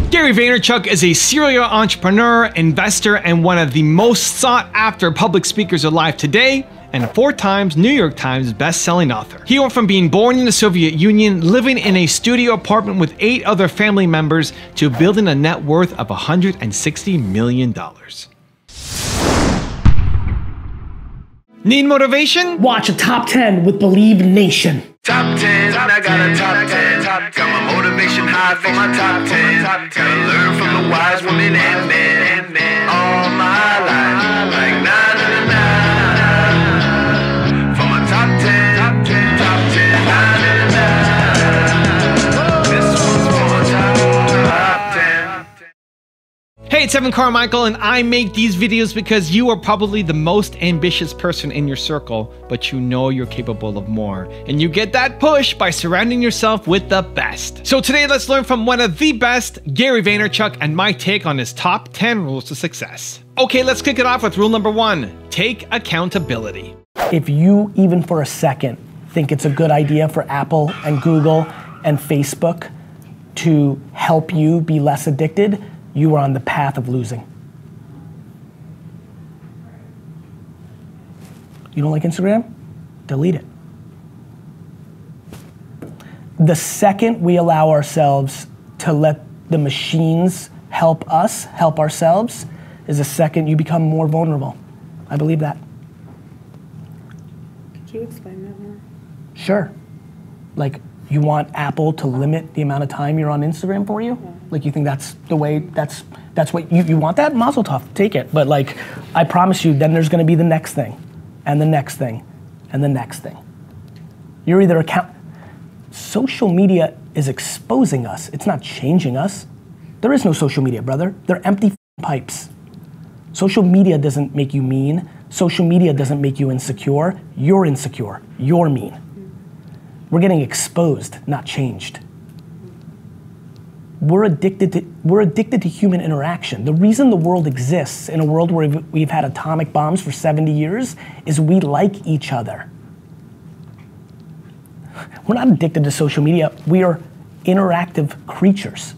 Gary Vaynerchuk is a serial entrepreneur, investor, and one of the most sought-after public speakers alive today, and a 4 times New York Times best-selling author. He went from being born in the Soviet Union, living in a studio apartment with 8 other family members, to building a net worth of $160 million. Need motivation? Watch a top 10 with Believe Nation. Top 10, I got a top 10. Got my motivation high for my top 10. Gotta learn from the wise women and men. All my life, like 9 and 9. For my top 10, top 10, 9 and 9. This one's for my top 10. Hey, it's Carmichael, and I make these videos because you are probably the most ambitious person in your circle, but you know you're capable of more. And you get that push by surrounding yourself with the best. So today, let's learn from one of the best, Gary Vaynerchuk, and my take on his top 10 rules to success. Okay, let's kick it off with rule number 1. Take accountability. If you, even for a second, think it's a good idea for Apple and Google and Facebook to help you be less addicted, you are on the path of losing. You don't like Instagram? Delete it. The second we allow ourselves to let the machines help us help ourselves is the second you become more vulnerable. I believe that. Could you explain that more? Sure. Like, you want Apple to limit the amount of time you're on Instagram for you? Yeah. Like, you think that's the way, that's what, you want that? Mazel tov, take it. But like, I promise you, then there's gonna be the next thing, and the next thing, and the next thing. You're either social media is exposing us, it's not changing us. There is no social media, brother. They're empty pipes. Social media doesn't make you mean. Social media doesn't make you insecure. You're insecure, you're mean. We're getting exposed, not changed. We're addicted to human interaction. The reason the world exists in a world where we've had atomic bombs for 70 years is we like each other. We're not addicted to social media. We are interactive creatures.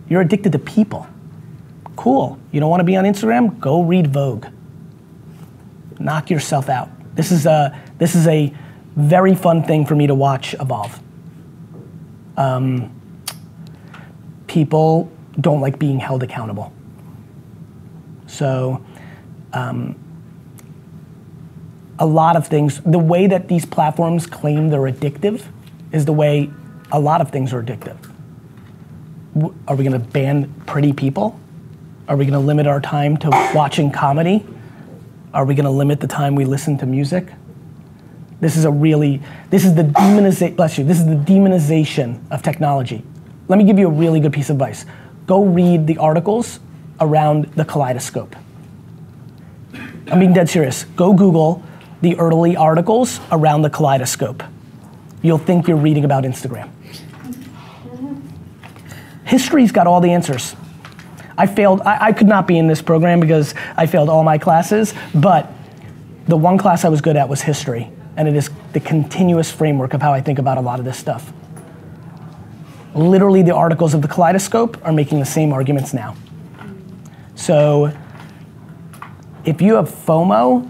You're addicted to people. Cool, you don't want to be on Instagram? Go read Vogue. Knock yourself out. This is a very fun thing for me to watch evolve. People don't like being held accountable. So, a lot of things, the way that these platforms claim they're addictive is the way a lot of things are addictive. Are we gonna ban pretty people? Are we gonna limit our time to watching comedy? Are we gonna limit the time we listen to music? This is the demonization of technology. Let me give you a really good piece of advice. Go read the articles around the kaleidoscope. I'm being dead serious. Go Google the early articles around the kaleidoscope. You'll think you're reading about Instagram. History's got all the answers. I could not be in this program because I failed all my classes, but the one class I was good at was history. And it is the continuous framework of how I think about a lot of this stuff. Literally, the articles of the kaleidoscope are making the same arguments now. So, if you have FOMO,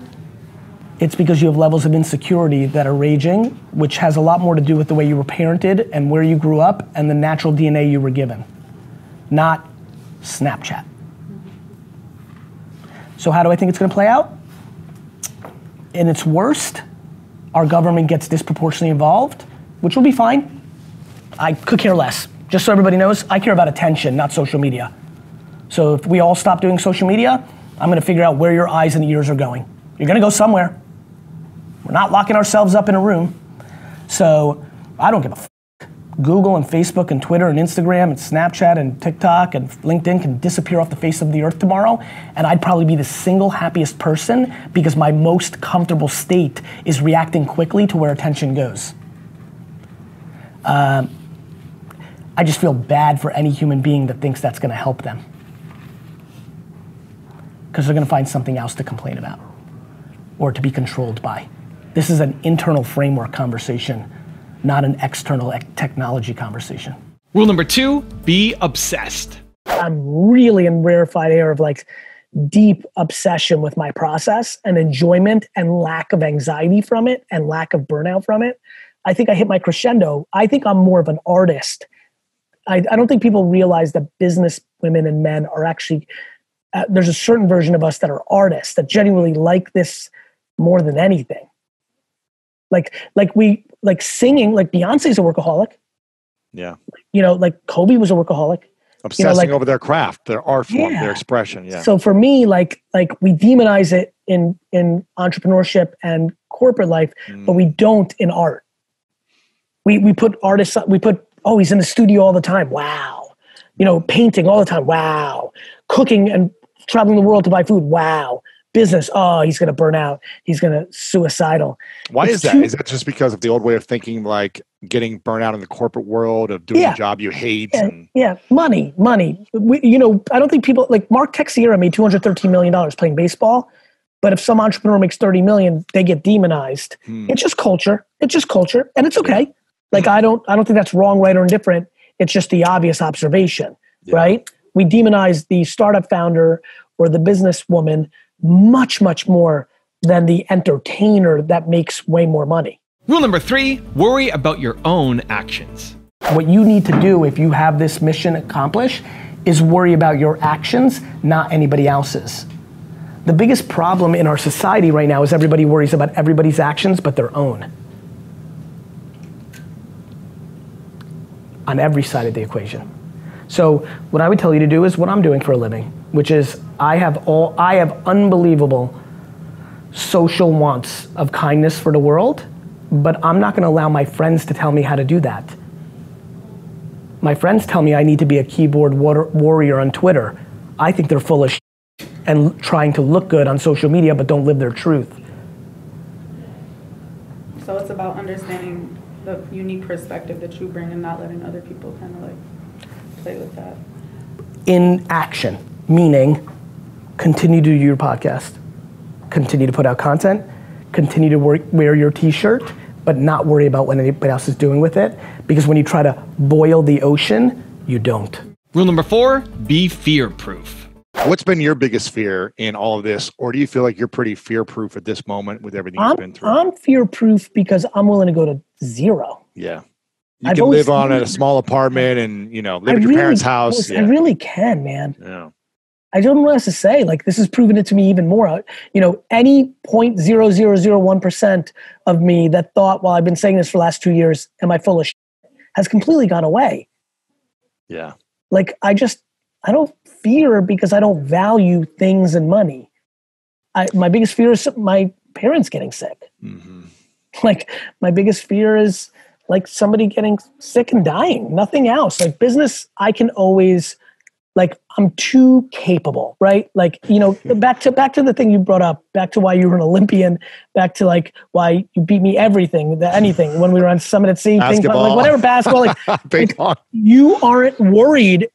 it's because you have levels of insecurity that are raging, which has a lot more to do with the way you were parented and where you grew up and the natural DNA you were given, not Snapchat. So how do I think it's gonna play out? In its worst, our government gets disproportionately involved, which will be fine. I could care less. Just so everybody knows, I care about attention, not social media. So if we all stop doing social media, I'm gonna figure out where your eyes and ears are going. You're gonna go somewhere. We're not locking ourselves up in a room. So I don't give a f. Google and Facebook and Twitter and Instagram and Snapchat and TikTok and LinkedIn can disappear off the face of the earth tomorrow, and I'd probably be the single happiest person because my most comfortable state is reacting quickly to where attention goes. I just feel bad for any human being that thinks that's gonna help them, because they're gonna find something else to complain about or to be controlled by. This is an internal framework conversation, not an external technology conversation. Rule number 2, be obsessed. I'm really in rarefied air of like deep obsession with my process and enjoyment and lack of anxiety from it and lack of burnout from it. I think I hit my crescendo. I think I'm more of an artist. I don't think people realize that business women and men are actually, there's a certain version of us that are artists that genuinely like this more than anything. Like singing, like Beyonce's a workaholic. Yeah. You know, like Kobe was a workaholic. Obsessing over their craft, their art form, their expression. Yeah. So for me, like we demonize it in entrepreneurship and corporate life, but we don't in art. We put artists, oh, he's in the studio all the time. Wow. You know, painting all the time. Wow. Cooking and traveling the world to buy food. Wow. Business. Oh, he's going to burn out. He's going to suicidal. Why is that? Is that just because of the old way of thinking, like getting burnt out in the corporate world of doing a job you hate? Money. You know, I don't think people like Mark Teixeira made $213 million playing baseball. But if some entrepreneur makes 30 million, they get demonized. It's just culture. And it's okay. Like, I don't think that's wrong, right, or indifferent. It's just the obvious observation, right? We demonize the startup founder or the businesswoman much, much more than the entertainer that makes way more money. Rule number 3, worry about your own actions. What you need to do if you have this mission accomplished is worry about your actions, not anybody else's. The biggest problem in our society right now is everybody worries about everybody's actions but their own. On every side of the equation. So what I would tell you to do is what I'm doing for a living, which is I have unbelievable social wants of kindness for the world, but I'm not gonna allow my friends to tell me how to do that. My friends tell me I need to be a keyboard warrior on Twitter. I think they're full of shit and trying to look good on social media, but don't live their truth. So it's about understanding the unique perspective that you bring and not letting other people kind of like play with that. In action, meaning continue to do your podcast, continue to put out content, continue to wear your t-shirt, but not worry about what anybody else is doing with it. Because when you try to boil the ocean, you don't. Rule number 4, be fear-proof. What's been your biggest fear in all of this? Or do you feel like you're pretty fear-proof at this moment with everything you've been through? I'm fear-proof because I'm willing to go to zero. Yeah. You can live on in a small apartment and, you know, live at your parents' house. I really can, man. Yeah. I don't know what else to say. Like, this has proven it to me even more. You know, any 0.0001% of me that thought, well, I've been saying this for the last 2 years, am I full of shit, has completely gone away. Yeah. Like, I don't fear because I don't value things and money. My biggest fear is my parents getting sick. Mm-hmm. Like, my biggest fear is like somebody getting sick and dying, nothing else. Like business, I can always, like, I'm too capable, right? Like, you know, back to the thing you brought up, back to why you were an Olympian, back to like why you beat me anything when we were on Summit at Sea, ping pong, like whatever, basketball, like you aren't worried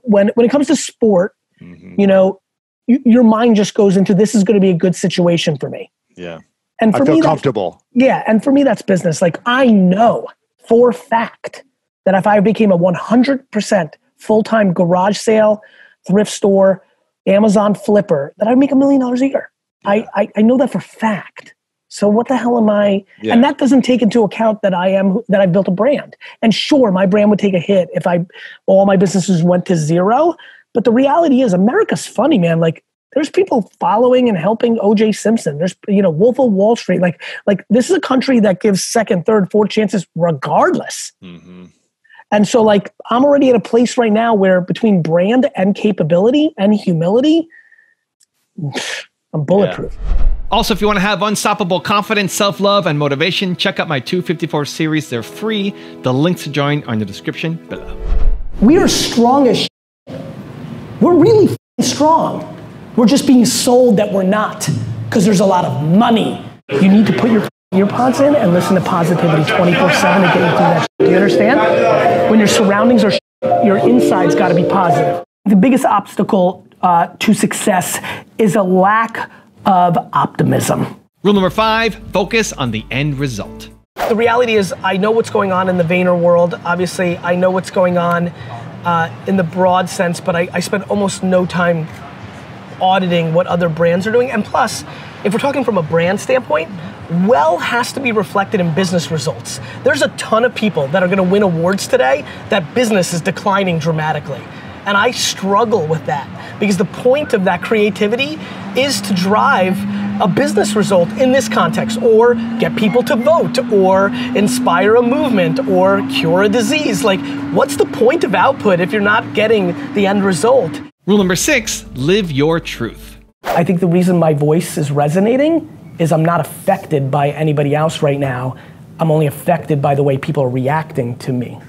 when it comes to sport, you know, your mind just goes into, this is going to be a good situation for me. Yeah. And for I feel me, comfortable. Yeah. And for me, that's business. Like, I know for a fact that if I became a 100% full-time garage sale, thrift store, Amazon flipper, that I'd make $1 million a year. Yeah. I know that for fact. So what the hell am I? Yeah. And that doesn't take into account that I've built a brand. And sure, my brand would take a hit if all my businesses went to zero. But the reality is, America's funny, man. Like, there's people following and helping O.J. Simpson. There's, you know, Wolf of Wall Street. Like this is a country that gives second, third, fourth chances regardless. Mm-hmm. And so, like, I'm already at a place right now where between brand and capability and humility, I'm bulletproof. Yeah. Also, if you want to have unstoppable confidence, self-love, and motivation, check out my 254 series. They're free. The links to join are in the description below. We are strong as shit. We're really strong. We're just being sold that we're not because there's a lot of money. You need to put your earpods in and listen to positivity 24/7 to get you through that shit. Do you understand? When your surroundings are shit, your inside's got to be positive. The biggest obstacle to success is a lack of optimism. Rule number 5, focus on the end result. The reality is, I know what's going on in the Vayner world. Obviously, I know what's going on in the broad sense, but I spend almost no time auditing what other brands are doing. And plus, if we're talking from a brand standpoint, well has to be reflected in business results. There's a ton of people that are gonna win awards today that business is declining dramatically. And I struggle with that because the point of that creativity is to drive a business result in this context, or get people to vote, or inspire a movement, or cure a disease. Like, what's the point of output if you're not getting the end result? Rule number 6, live your truth. I think the reason my voice is resonating is I'm not affected by anybody else right now. I'm only affected by the way people are reacting to me,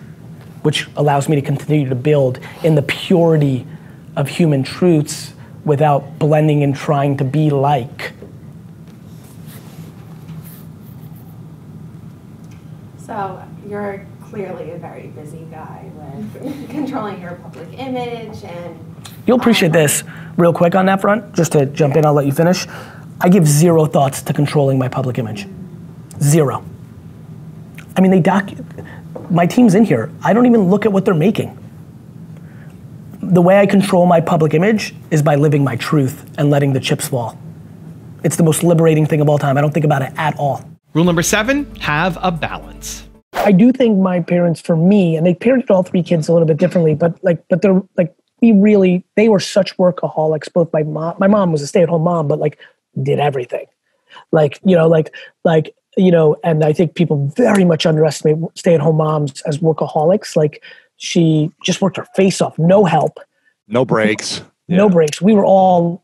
which allows me to continue to build in the purity of human truths without blending and trying to be like. So you're clearly a very busy guy with controlling your public image and... You'll appreciate this real quick on that front, just to jump in, I'll let you finish. I give 0 thoughts to controlling my public image. 0. I mean, my team's in here. I don't even look at what they're making. The way I control my public image is by living my truth and letting the chips fall. It's the most liberating thing of all time. I don't think about it at all. Rule number 7, have a balance. I do think my parents, for me, and they parented all 3 kids a little bit differently, but they're like, they were such workaholics. Both my mom was a stay-at-home mom, but like did everything. And I think people very much underestimate stay-at-home moms as workaholics. Like, she just worked her face off, no help. No breaks. No breaks. We were all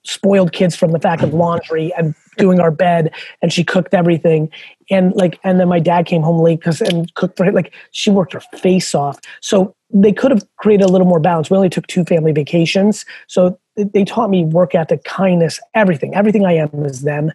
spoiled kids from the fact of laundry and doing our bed, and she cooked everything. And then my dad came home late and cooked for her. Like, she worked her face off. So they could have created a little more balance. We only took 2 family vacations. So they taught me work ethic, kindness, everything. Everything I am is them.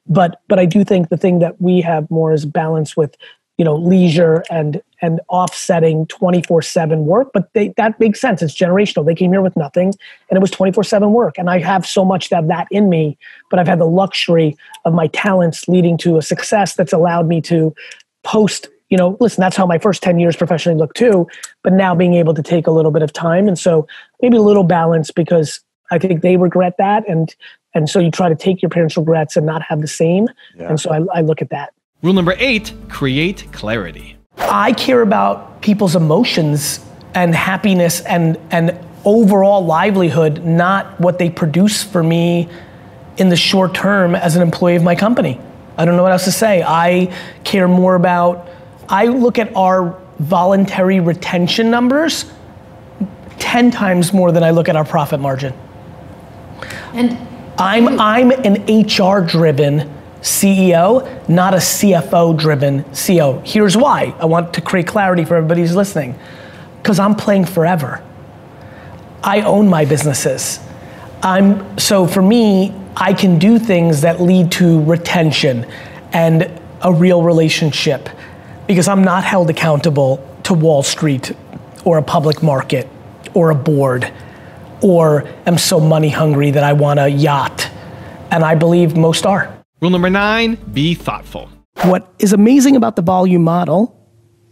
But I do think the thing that we have more is balance with, leisure and offsetting 24/7 work. But that makes sense. It's generational. They came here with nothing, and it was 24/7 work. And I have so much of that in me, but I've had the luxury of my talents leading to a success that's allowed me to post. Listen, that's how my first 10 years professionally looked too. But now being able to take a little bit of time, and so maybe a little balance, because I think they regret that, and so you try to take your parents' regrets and not have the same. Yeah. And so I look at that. Rule number 8, create clarity. I care about people's emotions and happiness and overall livelihood, not what they produce for me in the short term as an employee of my company. I don't know what else to say. I care more about, I look at our voluntary retention numbers 10 times more than I look at our profit margin. And I'm an HR-driven CEO, not a CFO-driven CEO. Here's why. I want to create clarity for everybody who's listening. Because I'm playing forever. I own my businesses. So for me, I can do things that lead to retention and a real relationship, because I'm not held accountable to Wall Street or a public market or a board, or am so money hungry that I want a yacht. And I believe most are. Rule number 9, be thoughtful. What is amazing about the volume model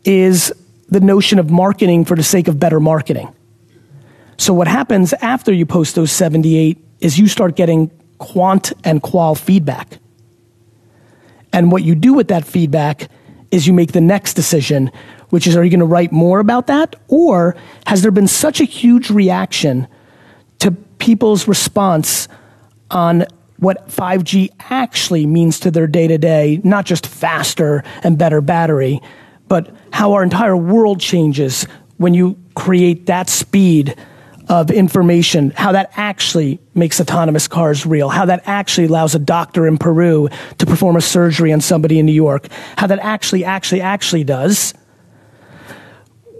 is the notion of marketing for the sake of better marketing. So what happens after you post those 78 is you start getting quant and qual feedback. And what you do with that feedback is you make the next decision, which is, are you going to write more about that? Or has there been such a huge reaction to people's response on what 5G actually means to their day-to-day, not just faster and better battery, but how our entire world changes when you create that speed of information, how that actually makes autonomous cars real, how that actually allows a doctor in Peru to perform a surgery on somebody in New York, how that actually does.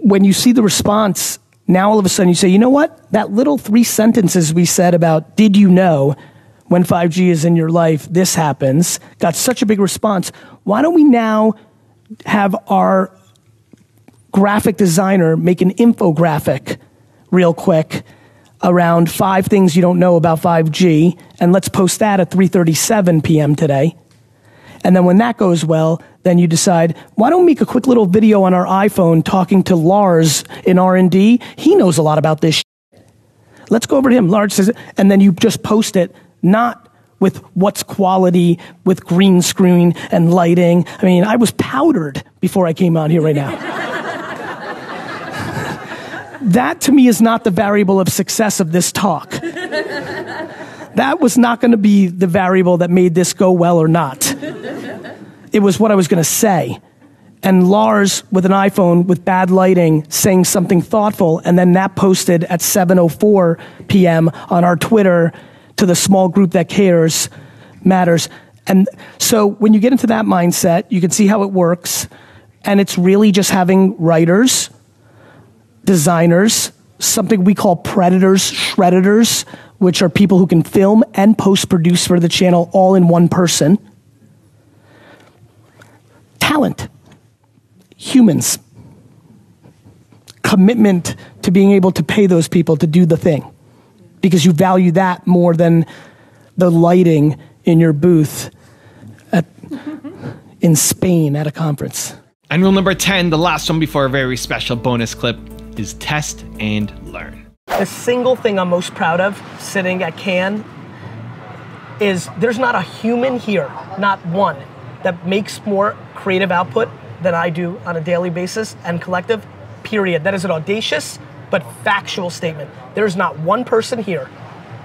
When you see the response, now all of a sudden you say, you know what? That little 3 sentences we said about, did you know, when 5G is in your life, this happens, got such a big response. Why don't we now have our graphic designer make an infographic real quick around 5 things you don't know about 5G, and let's post that at 3:37 p.m. today. And then when that goes well, then you decide, why don't we make a quick little video on our iPhone talking to Lars in R&D? He knows a lot about this shit. Let's go over to him. Lars says, and then you just post it, not with what's quality, with green screen and lighting. I mean, I was powdered before I came out here right now. That to me is not the variable of success of this talk. That was not going to be the variable that made this go well or not. It was what I was going to say. And Lars with an iPhone with bad lighting saying something thoughtful, and then that posted at 7:04 p.m. on our Twitter to the small group that cares, matters. And so when you get into that mindset, you can see how it works. And it's really just having writers, designers, something we call predators, shredditors, which are people who can film and post-produce for the channel all in one person. Talent, humans, commitment to being able to pay those people to do the thing, because you value that more than the lighting in your booth in Spain at a conference. And rule number 10, the last one before a very special bonus clip, is test and learn. The single thing I'm most proud of sitting at Cannes is there's not a human here, not one, that makes more creative output than I do on a daily basis and collective, period. That is an audacious but factual statement. There's not one person here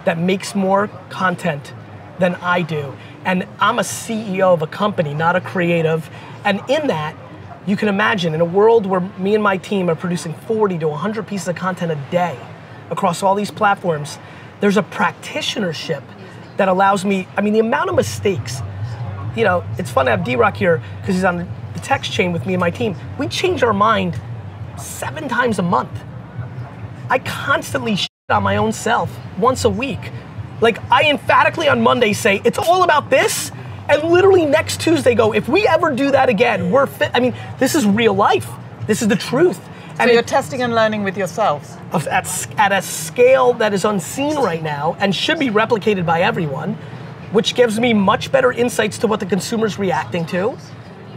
that makes more content than I do. And I'm a CEO of a company, not a creative. And in that, you can imagine in a world where me and my team are producing 40 to 100 pieces of content a day across all these platforms, there's a practitionership that allows me, I mean, the amount of mistakes, you know, it's fun to have D-Rock here because he's on the text chain with me and my team. We change our mind 7 times a month. I constantly shit on my own self once a week. Like, I emphatically on Monday say, it's all about this, and literally next Tuesday go, if we ever do that again, we're fit. I mean, this is real life. This is the truth. So you're testing and learning with yourselves? At a scale that is unseen right now and should be replicated by everyone, which gives me much better insights to what the consumer's reacting to.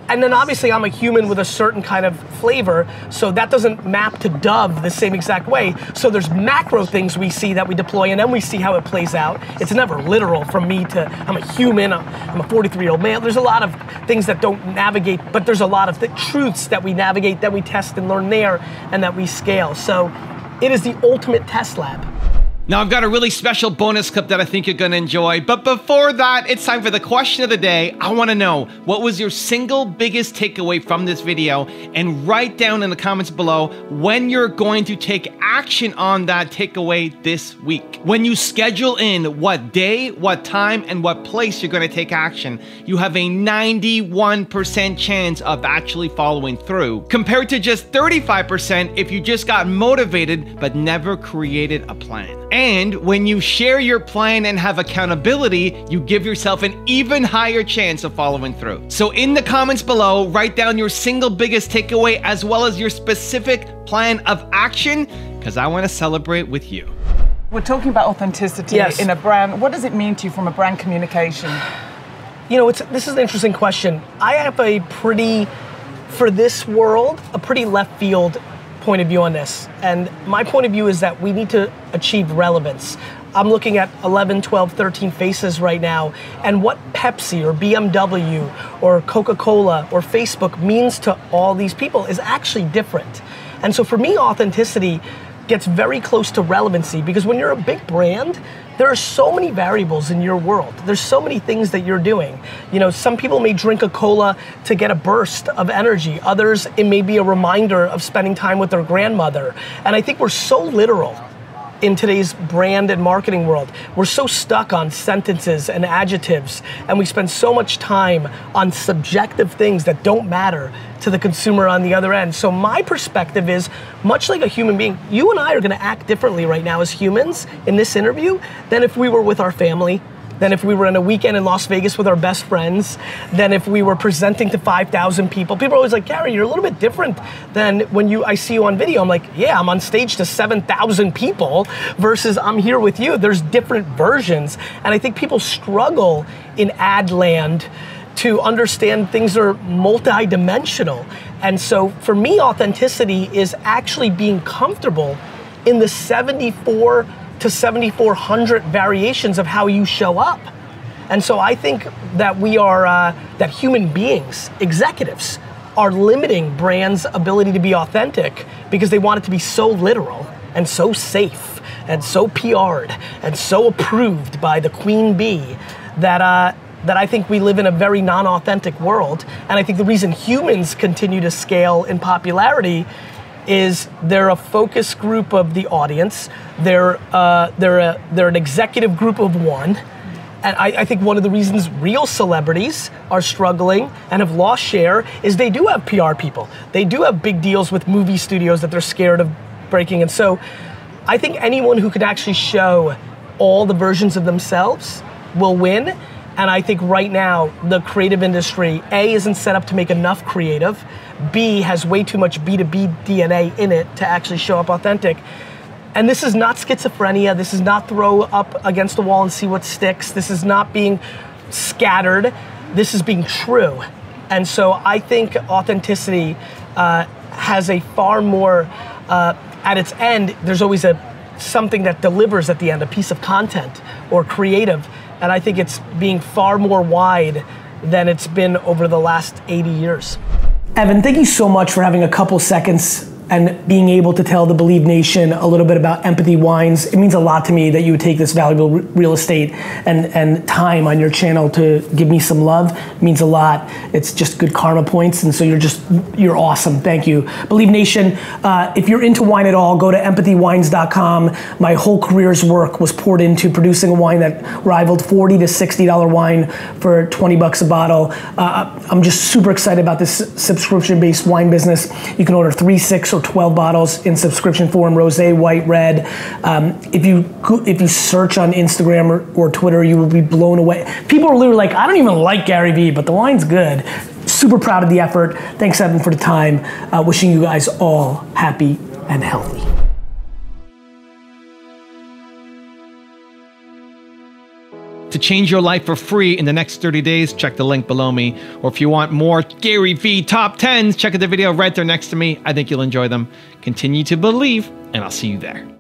And then obviously I'm a human with a certain kind of flavor, so that doesn't map to Dove the same exact way. So there's macro things we see that we deploy, and then we see how it plays out. It's never literal from me to, I'm a human, I'm a 43-year-old male. There's a lot of things that don't navigate, but there's a lot of truths that we navigate, that we test and learn there, and that we scale. So it is the ultimate test lab. Now I've got a really special bonus clip that I think you're gonna enjoy, but before that, it's time for the question of the day. I wanna know, what was your single biggest takeaway from this video? And write down in the comments below when you're going to take action on that takeaway this week. When you schedule in what day, what time, and what place you're gonna take action, you have a 91% chance of actually following through, compared to just 35% if you just got motivated but never created a plan. And when you share your plan and have accountability, you give yourself an even higher chance of following through. So in the comments below, write down your single biggest takeaway as well as your specific plan of action, because I want to celebrate with you. We're talking about authenticity in a brand. What does it mean to you from a brand communication? You know, this is an interesting question. I have a pretty, for this world, a pretty left field point of view on this. And my point of view is that we need to achieve relevance. I'm looking at 11, 12, 13 faces right now, and what Pepsi or BMW or Coca-Cola or Facebook means to all these people is actually different. And so for me, authenticity gets very close to relevancy, because when you're a big brand, there are so many variables in your world. There's so many things that you're doing. You know, some people may drink a cola to get a burst of energy. Others, it may be a reminder of spending time with their grandmother. And I think we're so literal in today's brand and marketing world. We're so stuck on sentences and adjectives, and we spend so much time on subjective things that don't matter to the consumer on the other end. So my perspective is, much like a human being, you and I are gonna act differently right now as humans in this interview than if we were with our family, than if we were on a weekend in Las Vegas with our best friends, than if we were presenting to 5,000 people. People are always like, Gary, you're a little bit different than when I see you on video. I'm like, yeah, I'm on stage to 7,000 people versus I'm here with you. There's different versions. And I think people struggle in ad land to understand things are multi-dimensional. And so for me, authenticity is actually being comfortable in the 74 to 7,400 variations of how you show up. And so I think that we are, that human beings, executives, are limiting brands' ability to be authentic because they want it to be so literal and so safe and so PR'd and so approved by the queen bee that that I think we live in a very non-authentic world. And I think the reason humans continue to scale in popularity is they're a focus group of the audience. They're an executive group of one. And I think one of the reasons real celebrities are struggling and have lost share is they do have PR people. They do have big deals with movie studios that they're scared of breaking. And so I think anyone who can actually show all the versions of themselves will win. And I think right now, the creative industry, A, isn't set up to make enough creative, B, has way too much B2B DNA in it to actually show up authentic. And this is not schizophrenia, this is not throw up against the wall and see what sticks, this is not being scattered, this is being true. And so I think authenticity has a far more, at its end, there's always something that delivers at the end, a piece of content or creative. And I think it's being far more wide than it's been over the last 80 years. Evan, thank you so much for having a couple seconds and being able to tell the Believe Nation a little bit about Empathy Wines. It means a lot to me that you would take this valuable real estate and time on your channel to give me some love. It means a lot. It's just good karma points, and so you're awesome. Thank you. Believe Nation, if you're into wine at all, go to empathywines.com. My whole career's work was poured into producing a wine that rivaled $40 to $60 wine for 20 bucks a bottle. I'm just super excited about this subscription-based wine business. You can order 3, 6, or 12 bottles in subscription form, rosé, white, red. If you search on Instagram or Twitter, you will be blown away. People are literally like, I don't even like Gary Vee, but the wine's good. Super proud of the effort. Thanks, Evan, for the time. Wishing you guys all happy and healthy. To change your life for free in the next 30 days, check the link below me. Or if you want more Gary Vee top 10s, check out the video right there next to me. I think you'll enjoy them. Continue to believe, and I'll see you there.